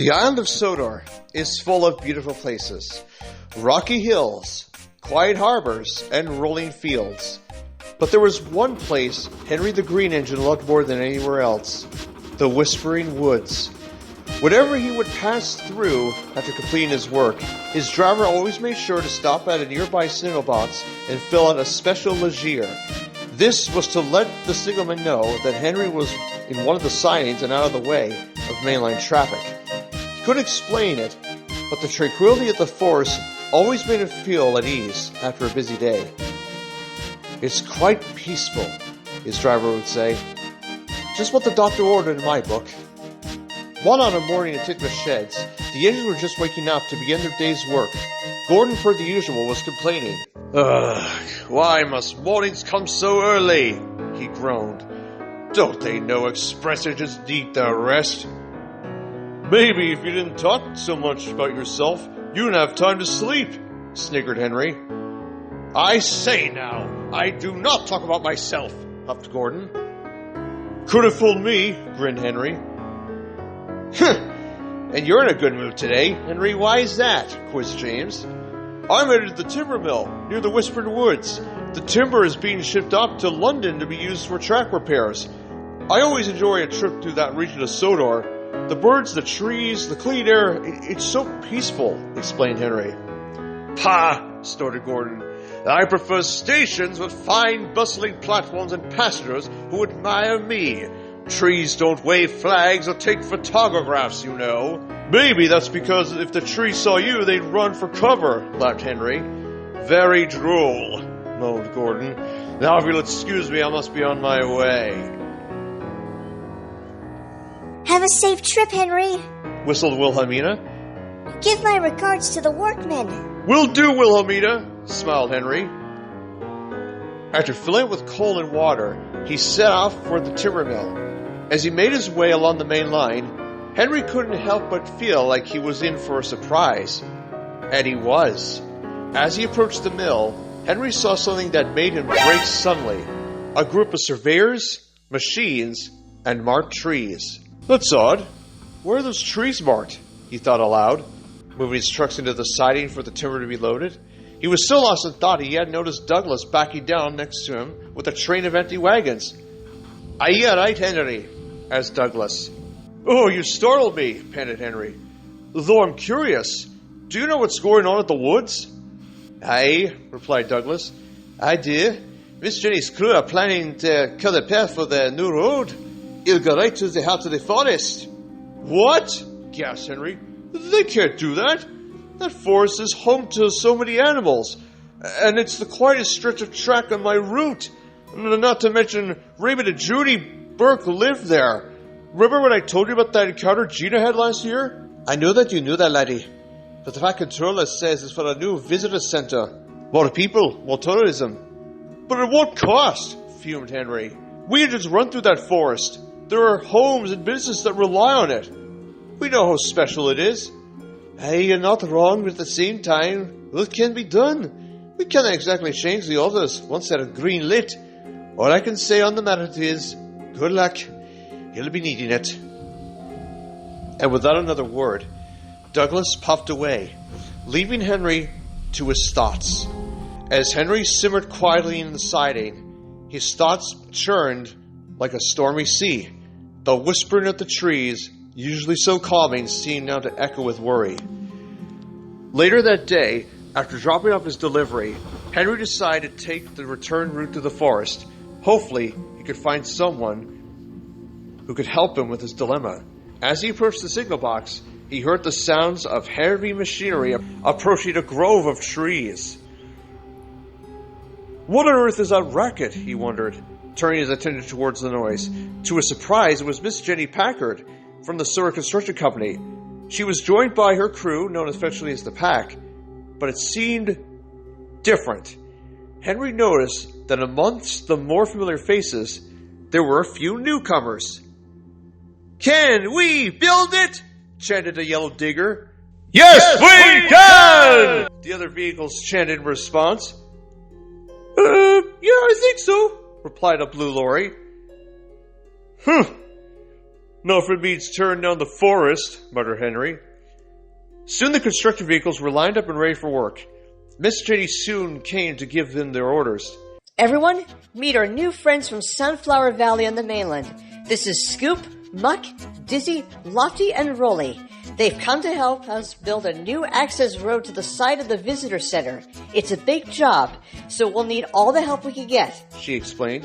The island of Sodor is full of beautiful places, rocky hills, quiet harbors, and rolling fields. But there was one place Henry the Green Engine loved more than anywhere else, the Whispering Woods. Whenever he would pass through after completing his work, his driver always made sure to stop at a nearby signal box and fill out a special leger. This was to let the signalman know that Henry was in one of the sidings and out of the way of mainline traffic. He couldn't explain it, but the tranquility of the forest always made him feel at ease after a busy day. "It's quite peaceful," his driver would say. "Just what the doctor ordered in my book." One autumn morning at Tidmouth sheds, the engines were just waking up to begin their day's work. Gordon, per the usual, was complaining. "Ugh, why must mornings come so early?" he groaned. "Don't they know express engines need their rest?" "Maybe if you didn't talk so much about yourself, you'd have time to sleep," sniggered Henry. "I say now, I do not talk about myself," huffed Gordon. "Could have fooled me," grinned Henry. "And you're in a good mood today, Henry. Why is that?" quizzed James. "I'm headed to the timber mill near the Whispered Woods. The timber is being shipped up to London to be used for track repairs. I always enjoy a trip through that region of Sodor. The birds, the trees, the clean air, it's so peaceful," explained Henry. "Pah!" snorted Gordon. "I prefer stations with fine, bustling platforms and passengers who admire me. Trees don't wave flags or take photographs, you know." "Maybe that's because if the trees saw you, they'd run for cover," laughed Henry. "Very droll," moaned Gordon. "Now if you'll excuse me, I must be on my way." "Have a safe trip, Henry," whistled Wilhelmina. "Give my regards to the workmen." "Will do, Wilhelmina," smiled Henry. After filling it with coal and water, he set off for the timber mill. As he made his way along the main line, Henry couldn't help but feel like he was in for a surprise. And he was. As he approached the mill, Henry saw something that made him break suddenly. A group of surveyors, machines, and marked trees. "That's odd. Where are those trees marked?" he thought aloud, moving his trucks into the siding for the timber to be loaded. He was so lost in thought he hadn't noticed Douglas backing down next to him with a train of empty wagons. "Aye, right, Henry?" asked Douglas. "Oh, you startled me," panted Henry. "Though I'm curious, do you know what's going on at the woods?" "Aye," replied Douglas. "I do. Miss Jenny's crew are planning to cut a path for the new road. It'll go right to the heart of the forest." "What?" gasped Henry. "They can't do that. That forest is home to so many animals, and it's the quietest stretch of track on my route. Not to mention, Raymond and Judy Burke live there. Remember when I told you about that encounter Gina had last year?" "I know that you knew that, laddie. But the Fat Controller says it's for a new visitor center. More people, more tourism." "But at what cost?" fumed Henry. "We just run through that forest. There are homes and businesses that rely on it. We know how special it is." "Aye, you're not wrong, but at the same time, what can be done? We can't exactly change the others once they're green lit. All I can say on the matter is, good luck. You'll be needing it." And without another word, Douglas puffed away, leaving Henry to his thoughts. As Henry simmered quietly in the siding, his thoughts churned like a stormy sea. The whispering of the trees, usually so calming, seemed now to echo with worry. Later that day, after dropping off his delivery, Henry decided to take the return route to the forest. Hopefully, he could find someone who could help him with his dilemma. As he approached the signal box, he heard the sounds of heavy machinery approaching a grove of trees. "What on earth is that racket?" he wondered, turning his attention towards the noise. To his surprise, it was Miss Jenny Packard from the Surrey Construction Company. She was joined by her crew, known affectionately as the Pack, but it seemed different. Henry noticed that amongst the more familiar faces, there were a few newcomers. "Can we build it?" chanted a yellow digger. Yes, we can! The other vehicles chanted in response. Yeah, I think so, replied a blue lorry. Not if it means tearing down the forest, muttered Henry. Soon the construction vehicles were lined up and ready for work. Miss Jenny soon came to give them their orders. Everyone, meet our new friends from Sunflower Valley on the mainland. This is Scoop, Muck, Dizzy, Lofty, and Rolly. They've come to help us build a new access road to the side of the visitor center. It's a big job, so we'll need all the help we can get, she explained.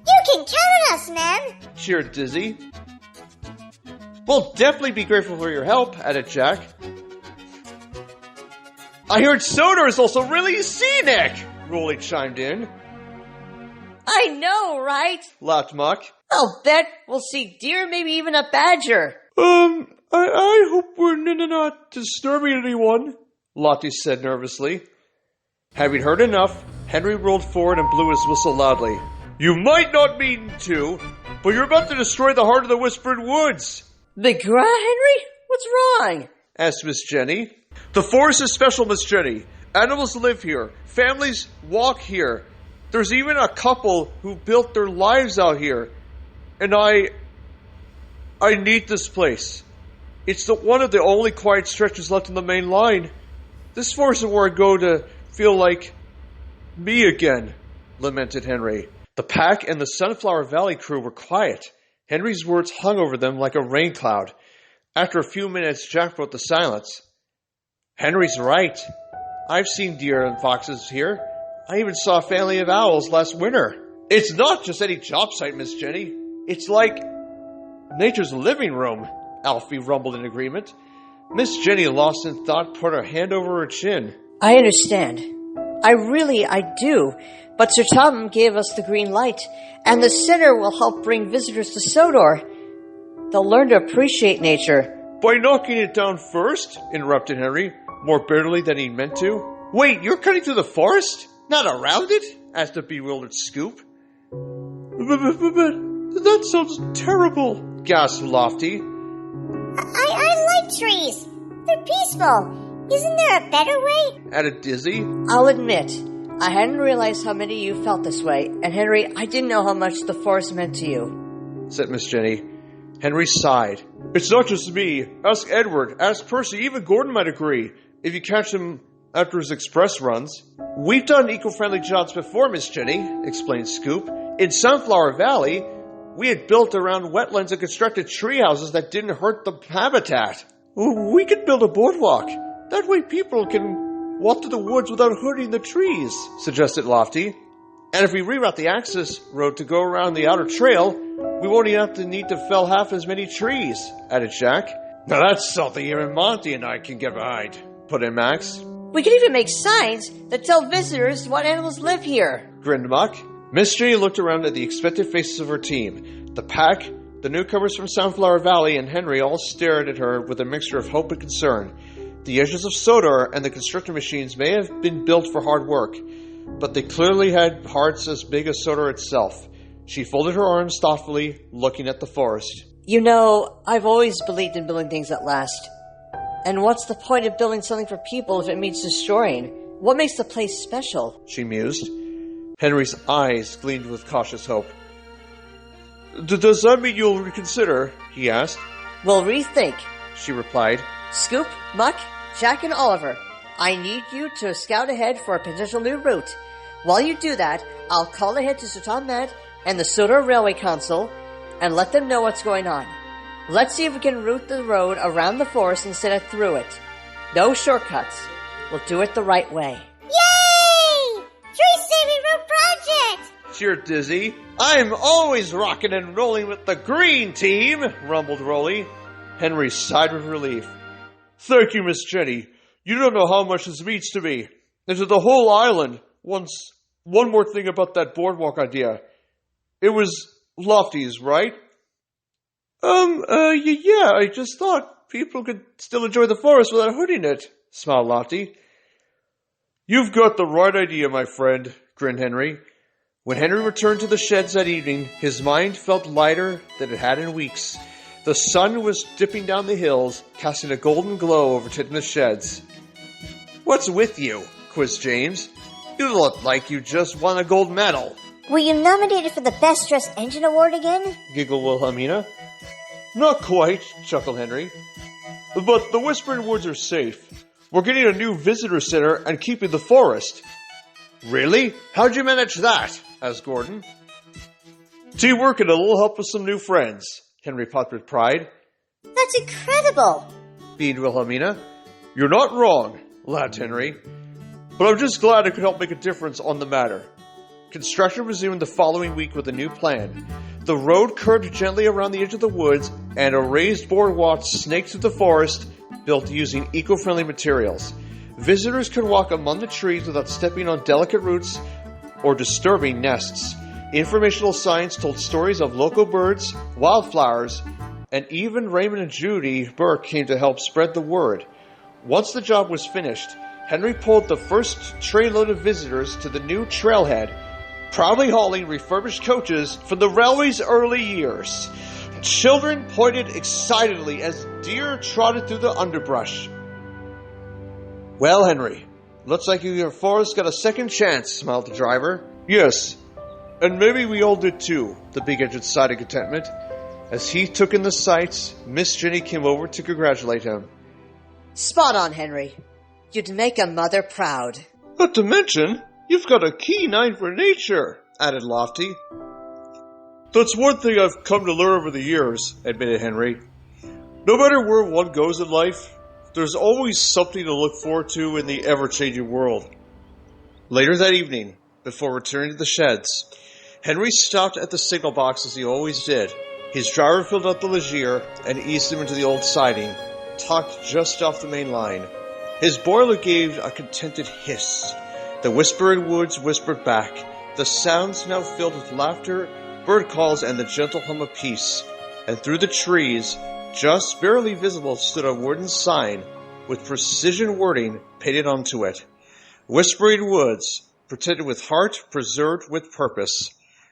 You can count on us, man. Cheered Dizzy. We'll definitely be grateful for your help, added Jack. I heard Sodor is also really scenic, Rolly chimed in. I know, right? Laughed Muck. I'll bet we'll see deer, maybe even a badger. I hope we're not disturbing anyone, Lottie said nervously. Having heard enough, Henry rolled forward and blew his whistle loudly. You might not mean to, but you're about to destroy the heart of the Whispered Woods. McGraw, Henry? What's wrong? Asked Miss Jenny. The forest is special, Miss Jenny. Animals live here. Families walk here. There's even a couple who built their lives out here. And I need this place. It's one of the only quiet stretches left in the main line. This forest is where I go to feel like me again, lamented Henry. The pack and the Sunflower Valley crew were quiet. Henry's words hung over them like a rain cloud. After a few minutes, Jack broke the silence. Henry's right. I've seen deer and foxes here. I even saw a family of owls last winter. It's not just any job site, Miss Jenny. It's like nature's living room, Alfie rumbled in agreement. Miss Jenny, lost in thought, put her hand over her chin. I understand. I do. But Sir Tom gave us the green light, and the center will help bring visitors to Sodor. They'll learn to appreciate nature. By knocking it down first, interrupted Henry, more bitterly than he meant to. Wait, you're cutting through the forest? Not around it? Asked a bewildered Scoop. But that sounds terrible, gasped Lofty. I like trees. They're peaceful. Isn't there a better way? Added Dizzy. I'll admit, I hadn't realized how many of you felt this way. And Henry, I didn't know how much the forest meant to you, said Miss Jenny. Henry sighed. It's not just me. Ask Edward, ask Percy, even Gordon might agree, if you catch him after his express runs. We've done eco-friendly jobs before, Miss Jenny, explained Scoop. In Sunflower Valley, we had built around wetlands and constructed tree houses that didn't hurt the habitat. We could build a boardwalk. That way people can walk through the woods without hurting the trees, suggested Lofty. And if we reroute the access road to go around the outer trail, we won't even have to need to fell half as many trees, added Jack. Now that's something even Monty and I can get behind, put in Max. We could even make signs that tell visitors what animals live here, grinned Muck. Miss Jenny looked around at the expectant faces of her team. The pack, the newcomers from Sunflower Valley, and Henry all stared at her with a mixture of hope and concern. The edges of Sodor and the construction machines may have been built for hard work, but they clearly had hearts as big as Sodor itself. She folded her arms thoughtfully, looking at the forest. You know, I've always believed in building things that last. And what's the point of building something for people if it means destroying? What makes the place special? She mused. Henry's eyes gleamed with cautious hope. Does that mean you'll reconsider? He asked. We'll rethink, she replied. Scoop, Muck, Jack, and Oliver, I need you to scout ahead for a potential new route. While you do that, I'll call ahead to Sir Tom Matt and the Sodor Railway Council and let them know what's going on. Let's see if we can route the road around the forest instead of through it. No shortcuts. We'll do it the right way. Yay! Tree-saving road project! Cheered Dizzy. I'm always rocking and rolling with the green team, rumbled Rolly. Henry sighed with relief. Thank you, Miss Jenny. You don't know how much this means to me. And to the whole island. One more thing about that boardwalk idea. It was Lofty's, right? Yeah, I just thought people could still enjoy the forest without hurting it, smiled Lofty. You've got the right idea, my friend, grinned Henry. When Henry returned to the sheds that evening, his mind felt lighter than it had in weeks. The sun was dipping down the hills, casting a golden glow over Tidmouth sheds. What's with you? Quizzed James. You look like you just won a gold medal. Were you nominated for the Best Dressed Engine Award again? Giggled Wilhelmina. Not quite, chuckled Henry. But the Whispering Woods are safe. We're getting a new visitor center and keeping the forest. Really? How'd you manage that? Asked Gordon. Teamwork and a little help with some new friends, Henry popped with pride. That's incredible! Beamed Wilhelmina. You're not wrong, laughed Henry. But I'm just glad I could help make a difference on the matter. Construction resumed the following week with a new plan. The road curved gently around the edge of the woods, and a raised boardwalk snaked through the forest, built using eco-friendly materials. Visitors could walk among the trees without stepping on delicate roots or disturbing nests. Informational signs told stories of local birds, wildflowers, and even Raymond and Judy Burke came to help spread the word. Once the job was finished, Henry pulled the first trainload of visitors to the new trailhead, proudly hauling refurbished coaches from the railway's early years. Children pointed excitedly as deer trotted through the underbrush. Well, Henry, looks like your forest got a second chance, smiled the driver. Yes, and maybe we all did too, the big-edged sighed in contentment. As he took in the sights, Miss Jenny came over to congratulate him. Spot on, Henry. You'd make a mother proud. Not to mention, you've got a keen eye for nature, added Lofty. That's one thing I've come to learn over the years, admitted Henry. No matter where one goes in life, there's always something to look forward to in the ever-changing world. Later that evening, before returning to the sheds, Henry stopped at the signal box as he always did. His driver filled up the Ligier and eased him into the old siding, tucked just off the main line. His boiler gave a contented hiss. The Whispering Woods whispered back, the sounds now filled with laughter, bird calls, and the gentle hum of peace. And through the trees, just barely visible, stood a wooden sign with precision wording painted onto it. Whispering Woods, protected with heart, preserved with purpose.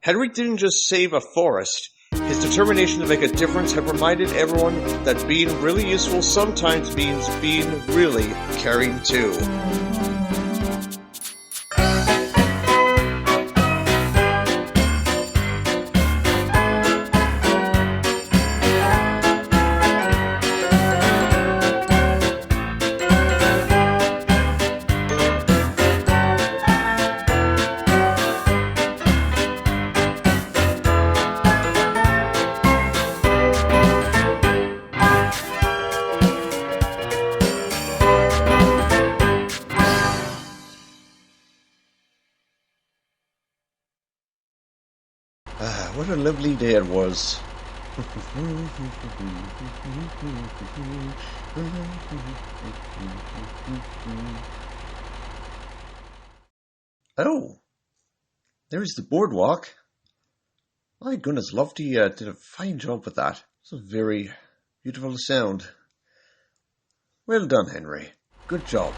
Henry didn't just save a forest. His determination to make a difference had reminded everyone that being really useful sometimes means being really caring too. What a lovely day it was. Oh, there's the boardwalk. My goodness, Lofty did a fine job with that. It's a very beautiful sound. Well done, Henry. Good job.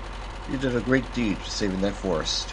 You did a great deed saving that forest.